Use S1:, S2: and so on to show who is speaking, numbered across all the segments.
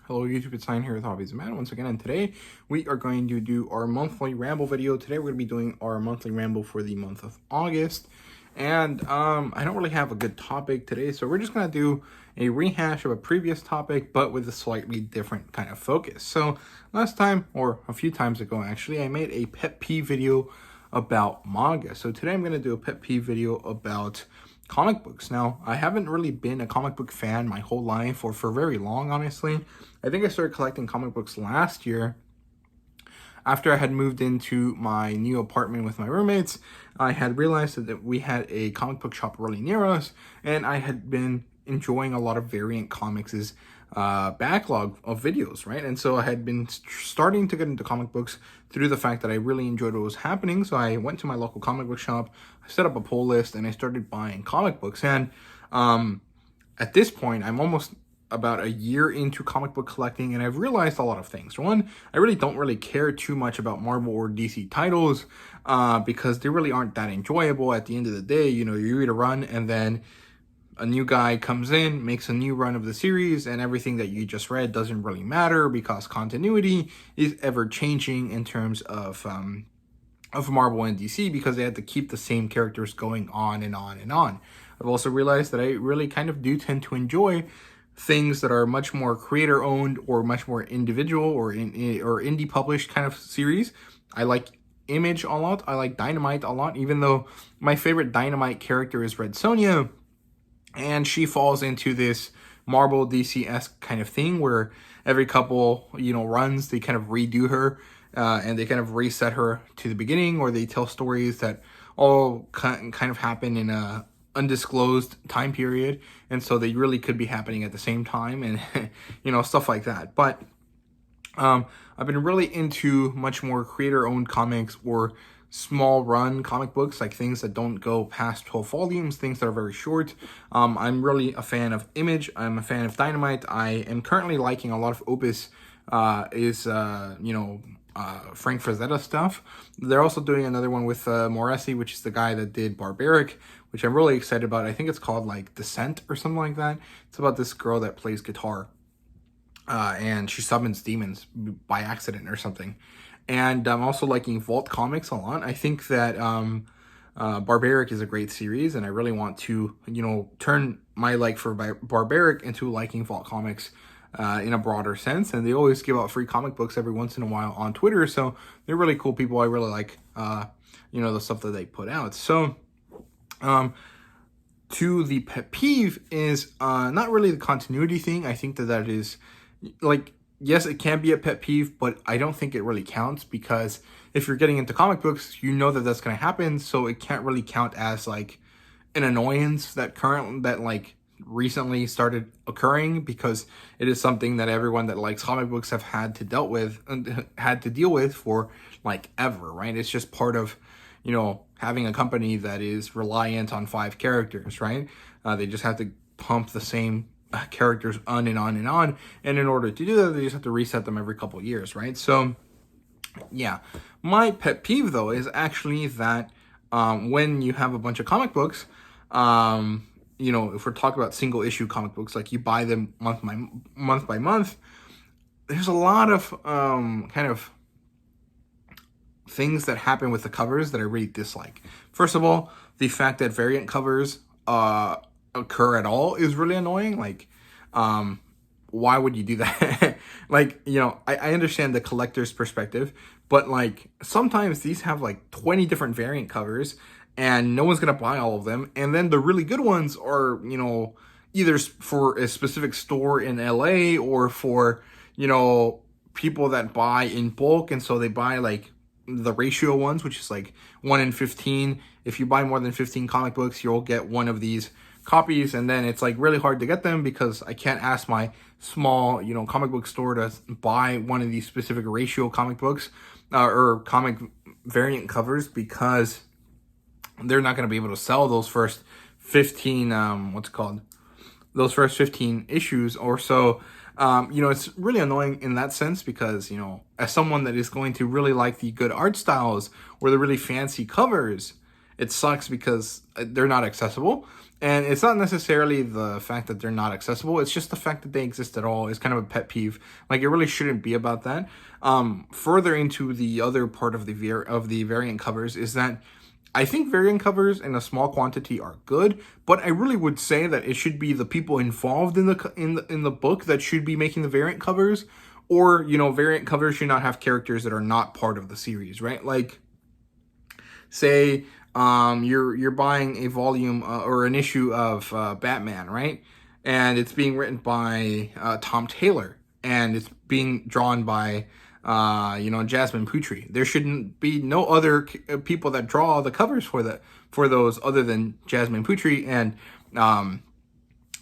S1: Hello YouTube, it's Sign here with Hobbies and Man once again, and today we are going to do our monthly ramble video. Today we're going to be doing our monthly ramble for the month of August, and I don't really have a good topic today, so we're just going to do a rehash of a previous topic, but with a slightly different kind of focus. So last time, or a few times ago actually, I made a pet peeve video about manga. So today I'm going to do a pet peeve video about comic books. Now, I haven't really been a comic book fan my whole life or for very long, honestly. I think I started collecting comic books last year after I had moved into my new apartment with my roommates. I had realized that we had a comic book shop really near us, and I had been enjoying a lot of Variant Comics' backlog of videos, right? And so I had been starting to get into comic books through the fact that I really enjoyed what was happening. So I went to my local comic book shop, I set up a pull list, and I started buying comic books. And at this point, I'm almost about a year into comic book collecting, and I've realized a lot of things. One, I really don't really care too much about Marvel or DC titles because they really aren't that enjoyable. At the end of the day, you know, you read a run and then a new guy comes in, makes a new run of the series, and everything that you just read doesn't really matter because continuity is ever changing in terms of Marvel and DC, because they had to keep the same characters going on and on and on. I've also realized that I really kind of do tend to enjoy things that are much more creator owned or much more individual or indie published kind of series. I like Image a lot. I like Dynamite a lot, even though my favorite Dynamite character is Red Sonja, and she falls into this Marvel DC-esque kind of thing where every couple, runs, they kind of redo her and they kind of reset her to the beginning, or they tell stories that all kind of happen in a undisclosed time period, and so they really could be happening at the same time, and stuff like that. But I've been really into much more creator-owned comics or small run comic books, like things that don't go past 12 volumes, things that are very short. I'm really a fan of Image. I'm a fan of Dynamite. I am currently liking a lot of Opus Frank Frazetta stuff. They're also doing another one with Morrissey, which is the guy that did Barbaric, which I'm really excited about. I think it's called like Descent or something like that. It's about this girl that plays guitar and she summons demons by accident or something. And I'm also liking Vault Comics a lot. I think that Barbaric is a great series, and I really want to, turn my like for Barbaric into liking Vault Comics in a broader sense. And they always give out free comic books every once in a while on Twitter, so they're really cool people. I really like, the stuff that they put out. So, to the pet peeve is not really the continuity thing. I think that is, like, yes, it can be a pet peeve, but I don't think it really counts, because if you're getting into comic books, you know that that's going to happen, so it can't really count as like an annoyance that recently started occurring, because it is something that everyone that likes comic books have had to deal with for like ever, right? It's just part of, having a company that is reliant on 5 characters, right? They just have to pump the same characters on and on and on, and in order to do that, they just have to reset them every couple of years, right? So yeah, my pet peeve though is actually that when you have a bunch of comic books, if we're talking about single issue comic books, like you buy them month by month, there's a lot of kind of things that happen with the covers that I really dislike. First of all, the fact that variant covers occur at all is really annoying. Like, why would you do that? Like, I understand the collector's perspective, but like sometimes these have like 20 different variant covers and no one's gonna buy all of them, and then the really good ones are, either for a specific store in LA or for, people that buy in bulk, and so they buy like the ratio ones, which is like 1 in 15. If you buy more than 15 comic books, you'll get one of these copies, and then it's like really hard to get them because I can't ask my small, comic book store to buy one of these specific ratio comic books or comic variant covers, because they're not going to be able to sell those first 15, those first 15 issues or so. It's really annoying in that sense because, as someone that is going to really like the good art styles or the really fancy covers, it sucks because they're not accessible. And it's not necessarily the fact that they're not accessible. It's just the fact that they exist at all is kind of a pet peeve. Like, it really shouldn't be about that. Further into the other part of the variant covers is that I think variant covers in a small quantity are good, but I really would say that it should be the people involved in the book that should be making the variant covers, or, you know, variant covers should not have characters that are not part of the series, right? Like, say you're buying a volume or an issue of Batman, right? And it's being written by Tom Taylor, and it's being drawn by Jasmine Putri. There shouldn't be no other people that draw the covers for those other than Jasmine Putri and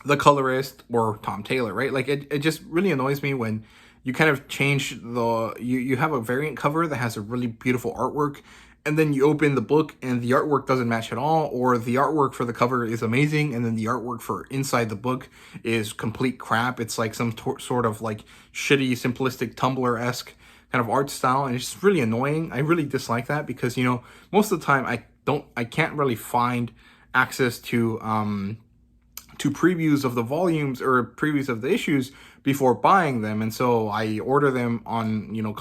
S1: the colorist or Tom Taylor, right? Like, it just really annoys me when you kind of change you have a variant cover that has a really beautiful artwork, and then you open the book and the artwork doesn't match at all, or the artwork for the cover is amazing and then the artwork for inside the book is complete crap. It's like some sort of like shitty, simplistic Tumblr-esque kind of art style, and it's just really annoying. I really dislike that because, you know, most of the time I can't really find access to previews of the volumes or previews of the issues before buying them, and so I order them on, you know,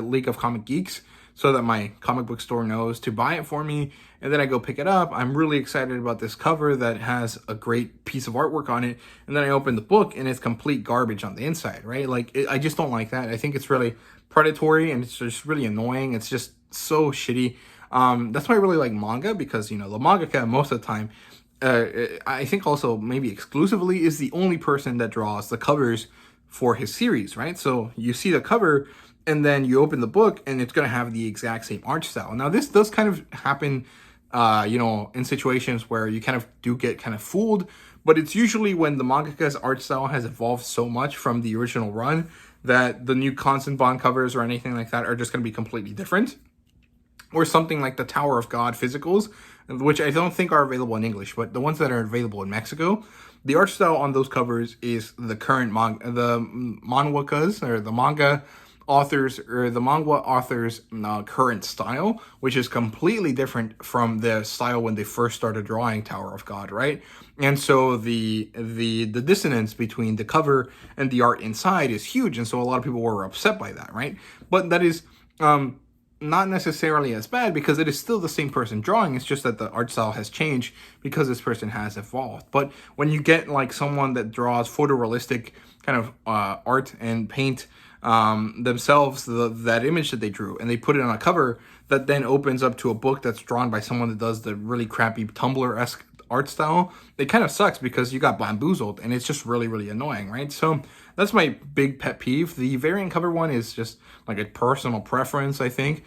S1: League of Comic Geeks, so that my comic book store knows to buy it for me, and then I go pick it up. I'm really excited about this cover that has a great piece of artwork on it, and then I open the book and it's complete garbage on the inside, right? Like, I just don't like that. I think it's really predatory and it's just really annoying. It's just so shitty. That's why I really like manga, because, you know, the mangaka most of the time, I think also maybe exclusively, is the only person that draws the covers for his series, right? So you see the cover and then you open the book and it's going to have the exact same art style. Now, this does kind of happen, you know, in situations where you kind of do get kind of fooled, but it's usually when the mangaka's art style has evolved so much from the original run that the new Constant Bond covers or anything like that are just going to be completely different. Or something like the Tower of God physicals, which I don't think are available in English, but the ones that are available in Mexico, the art style on those covers is the current manhwakas, or the manga authors, or the manga authors' current style, which is completely different from the style when they first started drawing Tower of God, right? And so the dissonance between the cover and the art inside is huge, and so a lot of people were upset by that, right? But that is not necessarily as bad, because it is still the same person drawing. It's just that the art style has changed because this person has evolved. But when you get like someone that draws photorealistic kind of art and paint themselves that image that they drew, and they put it on a cover that then opens up to a book that's drawn by someone that does the really crappy Tumblr-esque art style, it kind of sucks because you got bamboozled, and it's just really, really annoying, right? So that's my big pet peeve. The variant cover one is just like a personal preference, I think.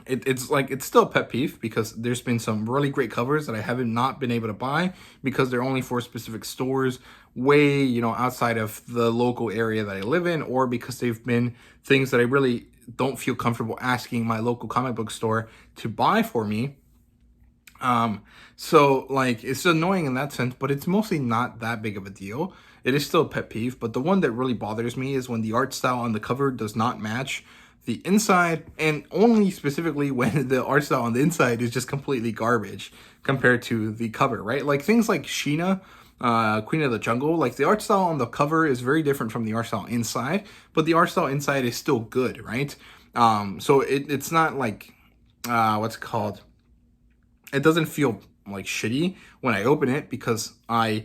S1: It's still a pet peeve because there's been some really great covers that I haven't not been able to buy because they're only for specific stores way, you know, outside of the local area that I live in, or because they've been things that I really don't feel comfortable asking my local comic book store to buy for me. So like, it's annoying in that sense, but it's mostly not that big of a deal. It is still a pet peeve, but the one that really bothers me is when the art style on the cover does not match the inside, and only specifically when the art style on the inside is just completely garbage compared to the cover, right? Like things like Sheena, Queen of the Jungle, like the art style on the cover is very different from the art style inside, but the art style inside is still good, right? So it's not like, what's it called? It doesn't feel like shitty when I open it because I,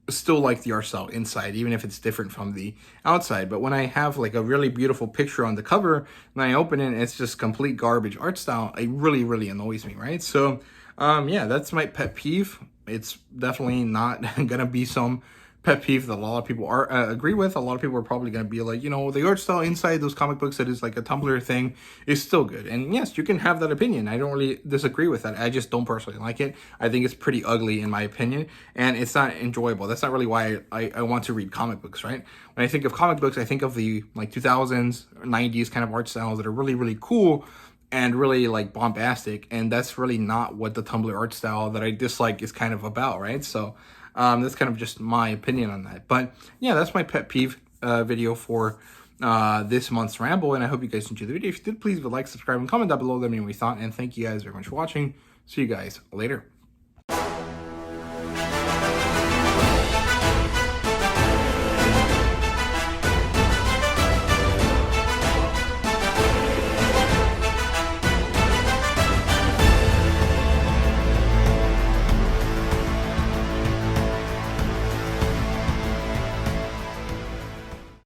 S1: still like the art style inside, even if it's different from the outside. But when I have like a really beautiful picture on the cover and I open it and it's just complete garbage art style, it really, really annoys me, right? So, yeah, that's my pet peeve. It's definitely not gonna be some pet peeve that a lot of people are agree with. A lot of people are probably going to be like, you know, the art style inside those comic books that is like a Tumblr thing is still good. And yes, you can have that opinion. I don't really disagree with that. I just don't personally like it. I think it's pretty ugly in my opinion, and it's not enjoyable. That's not really why I want to read comic books, right? When I think of comic books, I think of the like 2000s, 90s kind of art styles that are really, really cool and really like bombastic. And that's really not what the Tumblr art style that I dislike is kind of about, right? So that's kind of just my opinion on that. But yeah, that's my pet peeve video for this month's ramble, and I hope you guys enjoyed the video. If you did, please like, subscribe, and comment down below. Let me know what you thought, and thank you guys very much for watching. See you guys later.